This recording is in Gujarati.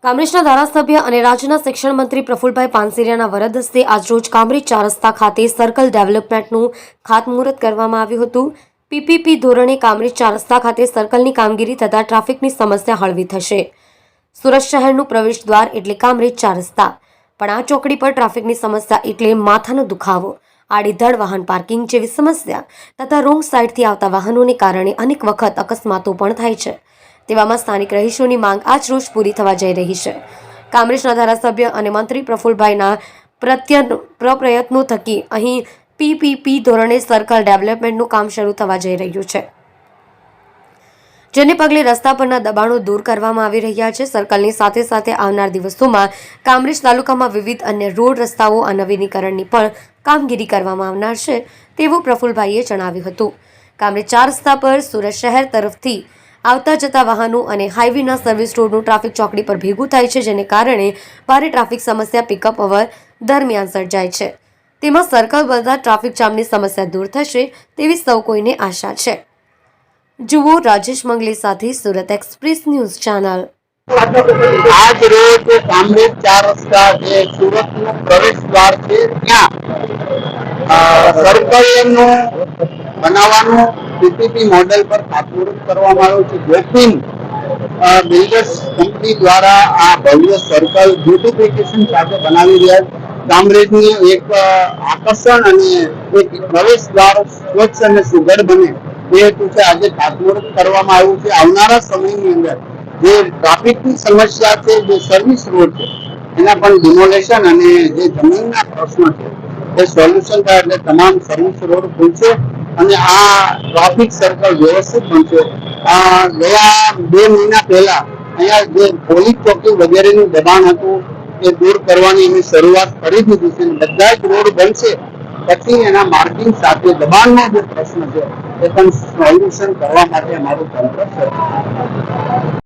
કામરેજના ધારાસભ્ય અને રાજ્યના શિક્ષણ મંત્રી પ્રફુલભાઈ પાનસેરિયાના વરદ હસ્તે આજરોજ કામરેજ 4 રસ્તા ખાતે સર્કલ ડેવલપમેન્ટનું ખાતમુહૂર્ત કરવામાં આવ્યું હતું। પીપીપી ધોરણે કામરેજ 4 રસ્તા ખાતે સર્કલની કામગીરી થતાં ટ્રાફિકની સમસ્યા હળવી થશે। સુરત શહેરનું પ્રવેશદ્વાર એટલે કામરેજ 4 રસ્તા, પણ આ ચોકડી પર ટ્રાફિકની સમસ્યા એટલે માથાનો દુખાવો, આડેધડ વાહન પાર્કિંગ જેવી સમસ્યા તથા રોંગ સાઈડથી આવતા વાહનોને કારણે અનેક વખત અકસ્માતો પણ થાય છે। તેવામાં સ્થાનિક રહીશોની માંગ આજ રોજ પૂરી થવા જઈ રહી છે। કામરેજના ધારાસભ્ય અને મંત્રી પ્રફુલભાઈના પ્રયત્નો થકી અહીં પીપીપી ધોરણે સર્કલ ડેવલપમેન્ટનું કામ શરૂ થવા જઈ રહ્યું છે, જેને પગલે રસ્તા પરના દબાણો દૂર કરવામાં આવી રહ્યા છે। સર્કલની સાથે સાથે આવનાર દિવસોમાં કામરેજ તાલુકામાં વિવિધ અન્ય રોડ રસ્તાઓ નવીનીકરણની પણ કામગીરી કરવામાં આવનાર છે તેવું પ્રફુલભાઈએ જણાવ્યું હતું। કામરેજ 4 રસ્તા પર સુરત શહેર તરફથી આવતા જતા વાહનો અને હાઈવેના સર્વિસ રોડનું ટ્રાફિક ચોકડી પર ભેગું થાય છે, જેને કારણે ભારે ટ્રાફિક સમસ્યા પિકઅપ અવર દરમિયાન સર્જાય છે। તેમાં સર્કલ બનતા ટ્રાફિક જામની સમસ્યા દૂર થશે તેવી સૌ કોઈને આશા છે। જુઓ રાજેશ મંગલે સાથે સુરત એક્સપ્રેસ ન્યૂઝ ચેનલ। આજ રોજ કામરેજ 4 રસ્તા જે સુરતનું પ્રવેશદ્વાર છે ત્યાં સર્કલનું બનાવવાનું પીપીપી મોડેલ પર ખાતમુહૂર્ત કરવામાં આવ્યું છે। ગોપીન બિલ્ડર્સ કંપની દ્વારા આ ભવ્ય સર્કલ બ્યુટિફિકેશન સાથે બનાવી રહ્યા છે। કામરેજની એક આકર્ષણ અને એક પ્રવેશદ્વાર સ્વચ્છ અને સુઘડ બને એ હેતુથી આજે ખાતમુહૂર્ત કરવામાં આવ્યું છે। આવનારા સમયની અંદર જે ટ્રાફિકની સમસ્યા છે, જે સર્વિસ રોડ છે એના પણ ડિમોલેશન અને જે જમીનના પ્રશ્નો છે એ સોલ્યુશન થાય એટલે તમામ સર્વિસ રોડ ખુલશે અને આ ટ્રાફિક સર્કલ વ્યવસ્થિત બનશે। ગયા 2 મહિના પહેલા અહીંયા જે પોલીસ ચોકી વગેરેનું દબાણ હતું એ દૂર કરવાની એની શરૂઆત કરી દીધી છે। બધા જ રોડ બનશે પછી એના માર્કિંગ સાથે દબાણનો જે પ્રશ્ન છે એ પણ સોલ્યુશન કરવા માટે અમારું તંત્ર છે।